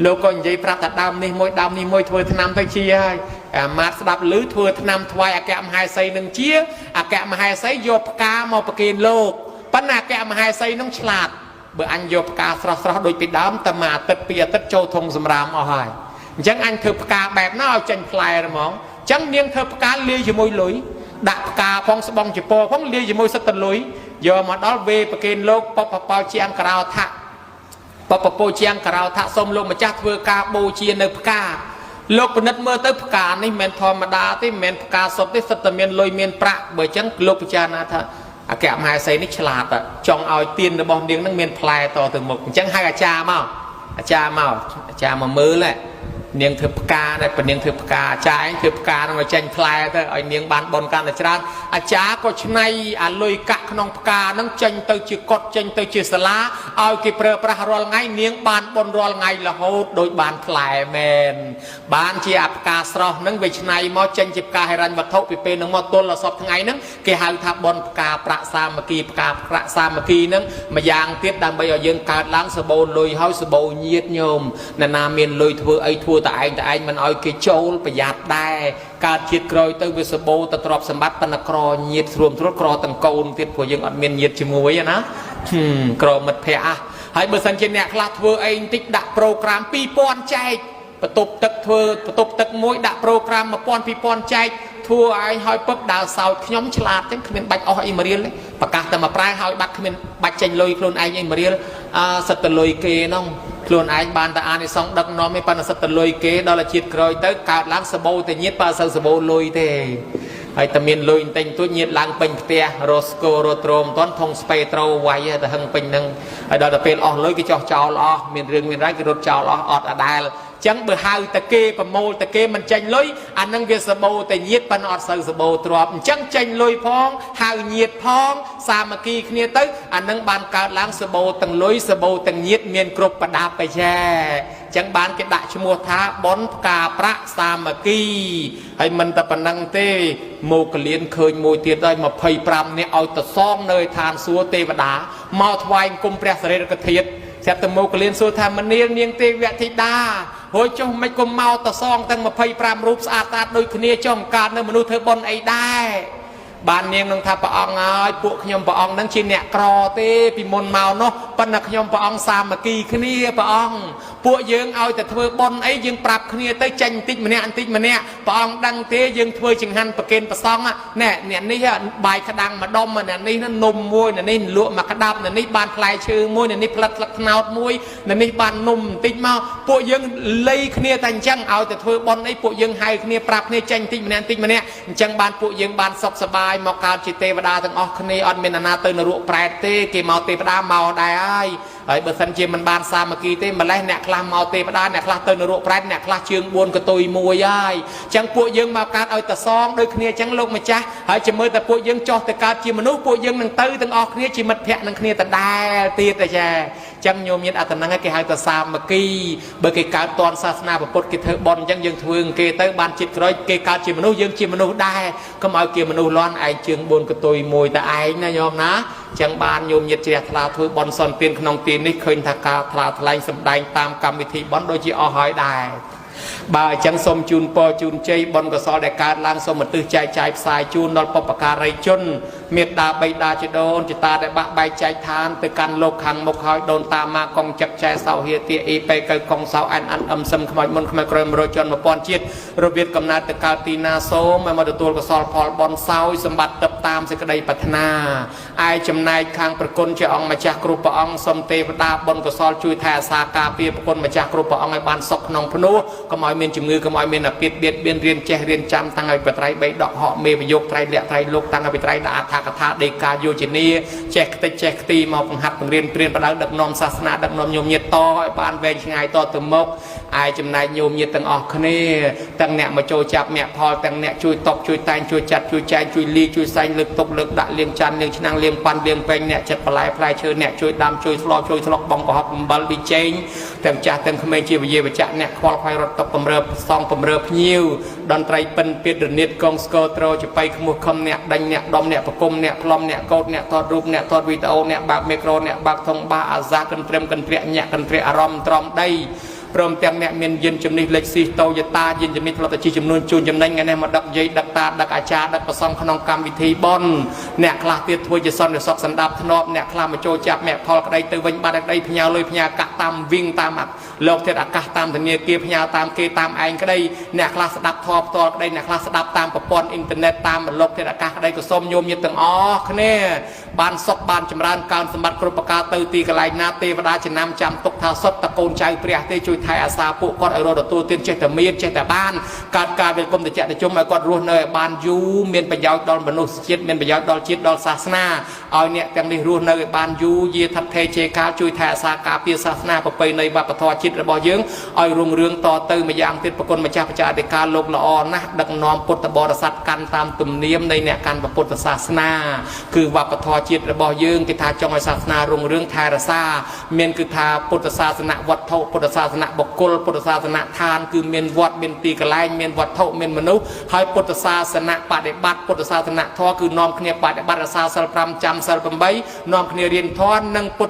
លោកក៏និយាយប្រាប់ថាដើមនេះមួយធ្វើឆ្នាំទៅជាហើយម៉ាត់ស្ដាប់ឮធ្វើឆ្នាំថ្វាយអគ្គមហេសីនឹងជាអគ្គមហេសីយកផ្កាមកប្រគេនលោកប៉ុន្តែអគ្គមហេសីនឹងឆ្លាតបើអញយកផ្កាស្រស់ដូចពីដើមតែមួយអាទិត្យពីរអាទិត្យចូលធុងសម្រាមអស់ហើយអញ្ចឹងអញធ្វើផ្កាបែបណាឲ្យចេញផ្លែហ្មងអញ្ចឹងនាងធ្វើផ្កាលាយជាមួយលុយដាក់ផ្កាផងស្បង់ចពោផងលាយជាមួយសិតតលុយយកមកដល់វេប្រគេនលោកបបបោជាអង្គរោថៈបបពោជាអង្គរោថៈសូមលោកម្ចាស់ធ្វើការបូជានៅផ្កាលោកពិនិត្យមើលទៅផ្កានេះមិនធម្មតាទេមិនមែនផ្កាសុទ្ធទេសិតតែមានលុយមានប្រាក់បើអញ្ចឹងលោកពិចារណាថាអគ្គមហេសីនេះឆ្លាតចង់ឲ្យទានរបស់នាងនឹងមានផ្លែតទៅមុខអញ្ចឹងហៅអាចារ្យមកមើលនាងធ្វើផ្កាដែលនាងធ្វើផ្កាអាចារ្យធ្វើផ្កានឹងឲ្យចេញផ្លែទៅឲ្យនាងបានបនកាន់តែច្រើនអាចារ្យក៏ឆ្នៃអាលុយកាក់ក្នុងផ្កានឹងចេញទៅជាកុដចេញទៅជាសាលាឲ្យគេប្រើប្រាស់រាល់ថ្ងៃនាងបានបនរាល់ថ្ងៃរហូតដោយបានផ្លែមែនបានជាអាផ្កាស្រស់នឹងវាឆ្នៃមកចេញជាផ្កាហិរញ្ញវត្ថុពីពេលនឹងមកទល់ដល់សពថ្ងៃហ្នឹងគេហៅថាបនផ្កាប្រាក់សាមគ្គីផ្កាប្រាក់សាមគ្គីហ្នឹងម្យ៉ាងទៀតដើម្បីឲ្យយើងកើតឡើងសបោលុយហើយសបោញាតញោមណាមានលុយធ្វើអីធ្វើតែឯងមិនឲ្យគេចូលប្រយ័ត្នដែរកើតជាតិក្រោយទៅវាសបោទៅទ្រព្យសម្បត្តិប៉ុន្តែក្រញាតស្រួមទ្រក្រទាំងកូនទៀតព្រោះយើងអត់មានញាតជាមួយណាក្រមិត្តភ័ក្តិហើយបើសិនជាអ្នកខ្លះធ្វើអីបន្តិចដាក់ប្រូក្រាម2000ចែកបន្ទប់ទឹកធ្វើបន្ទប់ទឹកមួយដាក់ប្រូក្រាម1000 2000ចែកធ្វើឯងហើយពឹបដើរសោតខ្ញុំឆ្លាតចឹងគ្មានបាច់អស់អីមួយរៀលទេប្រកាសតែមកប្រែហើយបាត់គ្មានបាច់ចេញលុយខ្លួនឯងអីមួយរៀលសិតតែលុយគេហ្នឹងខ្លួនឯងបានតែអានិសង្ឃដឹកនាំឯប៉ុន្តែសិតតែលុយគេដល់ជាតិក្រោយទៅកើតឡើងសបោទៅញាតបើសូវសបោលុយទេហើយតែមានលុយបន្តិចទួចញាតឡើងពេញផ្ទះរស់ស្គររត់ទ្រមមិនទាន់ថងស្ពេត្រូវាយទៅហឹងពេញហ្នឹងហើយដល់ទៅពេលអស់លុយគេចោះចោលអស់មានរឿងមានរ៉ាវគេរត់ចោលអស់អត់អដែលចឹងបើហៅតែគេប្រមូលតែគេមិនចេញលុយអានឹងវាសបោតែញាតប៉ុន្តែអត់សូវសបោទ្របអញ្ចឹងចេញលុយផងហៅញាតផងសាមគ្គីគ្នាទៅអានឹងបានកើតឡើងសបោទាំងលុយសបោទាំងញាតមានគ្រប់ប្រដាប់បជាចឹងបានគេដាក់ឈ្មោះថាបុណ្យផ្កាប្រាក់សាមគ្គីហើយមិនតែប៉ុណ្្នឹងទេមកកលៀនឃើញមួយទៀតហើយ25នាក់ឲ្យទៅសងនៅឋានសួគ៌ទេវតាមកថ្វាយគុំព្រះសរិរកធាតុស្រាប់តែមកកលៀនសួរថាមនាងនាងទេវធីតាហើយចុះមិនគុំមកតសងទាំង25រូបស្អាតស្អាតដូចគ្នាចុះកើតនៅមនុស្សធ្វើបុណ្យអីដែរបាននាងនឹងថាព្រះអង្គហើយពួកខ្ញុំព្រះអង្គនឹងជាអ្នកក្រទេពីមុនមកនោះប៉ុន្តែខ្ញុំព្រះអង្គសាមគ្គីគ្នាព្រះអង្គពួកយើងឲ្យតែធ្វើបុណ្យអីយើងប្រាប់គ្នាទៅចេញបន្តិចម្នាក់ព្រះអង្គដឹងទេយើងធ្វើចង្ហាន់ប្រគេនព្រះសង្ឃណែអ្នកនេះបាយក្តាំងម្ដុំអ្នកនេះនំមួយអ្នកនេះលក់មកក្តាប់អ្នកនេះបានផ្លែឈើមួយអ្នកនេះផ្លិតស្លឹកត្នោតមួយអ្នកនេះបាននំបន្តិចមកពួកយើងលៃគ្នាតែអញ្ចឹងឲ្យតែធ្វើបុណ្យអីពួកយើងហៅគ្នាប្រាប់គ្នាចេញបន្តិចម្នាក់អញ្ចឹងបានពួកយើងបានសុខសប្បាយមកកើតជាទេវតាទាំងអស់គ្នាអត់មានណាទៅនរកប្រែតទេគេមកទេវតាមកដែរហើយបើសិនជាមិនបានសាមគ្គីទេម្លេះអ្នកខ្លះមកទេវតាអ្នកខ្លះទៅនរកប្រែតអ្នកខ្លះជើង4កតុយមួយហើយអញ្ចឹងពួកយើងមកកើតឲ្យតសងដូចគ្នាអញ្ចឹងលោកម្ចាស់ហើយជាមើលតែពួកយើងចោះទៅកើតជាមនុស្សពួកយើងនឹងទៅទាំងអស់គ្នាជាមិត្តភក្តិនឹងគ្នាដដែលទៀតទេចាអញ្ចឹងញោមញាតអត្តហ្នឹងគេហៅថាសាមគ្គីបើគេកើតតនសាសនាពុទ្ធគេធ្វើបុណ្យអញ្ចឹងយើងធ្វើគេទៅបានចិត្តក្រោយគេកើតជាមនុស្សយើងជាមនុស្សដែរកុំឲ្យគេមនុស្សលន់ឯងជើង4កតុយមួយតែឯងណាញោមណាអញ្ចឹងបានញោមញាតជ្រះថ្លាធ្វើបុណ្យសន្តានក្នុងទីនេះឃើញថាការថ្លាថ្លែងសម្ដែងតាមកម្មវិធីបុណ្យដូចជាអស់ហើយដែរបើអញ្ចឹងសូមជូនពរជូនជ័យបុណ្យកុសលដែលកើតឡើងសូមឧទ្ទិសចែកចាយផ្សាយជូនដល់បុព្វការីជនមេត្តាបិតាជីដូនជីតាដែលបាក់បែកចែកឋានទៅកាន់លោកខាងមុខហើយដូនតាម៉ាកងចឹកចែសោហេទាអ៊ីបេកៅកងសោអានអឹមសឹមខ្មោចមុនខ្មៅក្រោយ100ជន1000ជាតិរបៀបកំណើតទៅកើតទីណាសូមឲ្យមកទទួលកុសលផលបុណ្យសោយសម្បត្តិទៅតាមសេចក្តីប្រាថ្នាឯចំណែកខាងប្រគុណជាអង្គម្ចាស់គ្រប់ព្រះអង្គសូមទេវតាបុណ្យកុសលជួយថែអាសាការពារប្រគុណម្ចាស់គ្រប់ព្រះអង្គឲ្យបានសុខក្នុងភ្នោះកុំឲ្យមានជំងឺកុំឲ្យមានអាពាធបៀតបៀនរៀនចេះរៀនចាំតាំងឲ្យបត្រៃ3ដកហកមេវយកត្រៃលក្ខត្រៃលោកតាំងឲ្យបត្រៃដាក់អដ្ឋកថាដេកាយោជនីចេះខ្ទេចចេះខ្ទីមកបង្ហាត់បង្រៀនព្រានបដៅដឹកនាំសាសនាដឹកនាំញោមញាតតឲ្យបានវែងឆ្ងាយតទៅមុខឯចំណែកញោមញាតទាំងអស់គ្នាទាំងអ្នកមកចូលចាប់អ្នកផលទាំងអ្នកជួយតបជួយតែងជួយចាត់ជួយចែកជួយលីជួយសែងលើកទុកលើកដាក់លៀងចាន់លៀងឆ្នាំងលៀងប៉ាន់លៀងពេញអ្នកចិត្តបន្លែផ្លែឈើអ្នកជួយដាំជួយស្លជួយស្លុកបងកុហកអំបិលវិជែងទាំងចាស់ទាំងក្មេងជាវិជាវចៈអ្នកខ្វល់ខ្វាយរត់តុកបំរើសងបំរើភ្ញៀវតន្ត្រីពិនពាទ្យរនិតកងស្គរត្រចបៃខ្មោះខំអ្នកដេញអ្នកដំអ្នកប្រគំអ្នកផ្លុំអ្នកកោតអ្នកថតរូបអ្នកថតវីដេអូអ្នកបើកមីក្រូអ្នកបើកធុងបាសអាសាកិនត្រឹមកិនព្រាក់ញាក់កិនព្រាក់អារម្មណ៍ត្រំដី ព្រមទាំងអ្នកមានយានជំនិះលេខស៊ីតូយតាយានជំនិះផ្លូវតាជីចំនួនជួនចំណេញថ្ងៃនេះមកដឹកយាយដឹកតាដឹកអាចារ្យដឹកប្រសងក្នុងកម្មវិធីបន់អ្នកខ្លះទៀតធ្វើជាសន្តិសុខសណ្ដាប់ធ្នាប់អ្នកខ្លះមកចូលចាប់អ្នកផលក្តីទៅវិញបាត់ក្តីផ្ញើលុយផ្ញើកាក់តាមវិញតាមលោកធាតុអាកាសតាមធនាគារផ្ញើតាមគេតាមឯងក្តីអ្នកខ្លះស្ដាប់ធម៌ផ្ទាល់ក្តីអ្នកខ្លះស្ដាប់តាមប្រព័ន្ធអ៊ីនធឺណិតតាមលោកធាតុអាកាសក្តីក៏សូមញោមញាតិទាំងអស់គ្នាបានសុខបានចម្រើនកើនសម្បត្តិគ្រប់ប្រការទៅទីកន្លែងណាទេវតាចំណាំចាំទុកថាសុទ្ធតកូនចៅព្រះទេជួយថែអាសាពួកគាត់ឲ្យរកទទួលទានចេះតែមានចេះតែបានកើតការវិលគុំតិចតិជុំឲ្យគាត់រស់នៅឲ្យបានយូរមានប្រយោជន៍ដល់មនុស្សជាតិមានប្រយោជន៍ដល់ជាតិដល់សាសនាឲ្យអ្នកទាំងនេះរស់នៅឲ្យបានយូរយាថថេជេកាជួយថែអាសាការពារសាសនាប្រពៃណីវប្បធម៌ជាតិរបស់យើងឲ្យរុងរឿងតទៅម្យ៉ាងទៀតប្រគុណម្ចាស់បច្ចាអធិការលោកល្អណាស់ដឹកនាំពុទ្ធបរិស័ទកាន់តាមទំនៀមនៃអ្នកកាន់ពុទ្ធសាសនាគឺវប្បធម៌ជាតិរបស់យើងគេថាចង់ឲ្យសាសនារុងរឿងថែរក្សាមានគឺថាពុទ្ធសាសនាវត្ថុពុទ្ធសាសនាបុគ្គលពុទ្ធសាសនាឋានគឺមានវត្តមានទីកន្លែងមានវត្ថុមានមនុស្សហើយពុទ្ធសាសនាបដិបត្តិពុទ្ធសាសនាធម៌គឺនាំគ្នាបដិបត្តិរក្សាសិល5ចាំសិល8នាំគ្នារៀនធម៌និងពុទ្ធ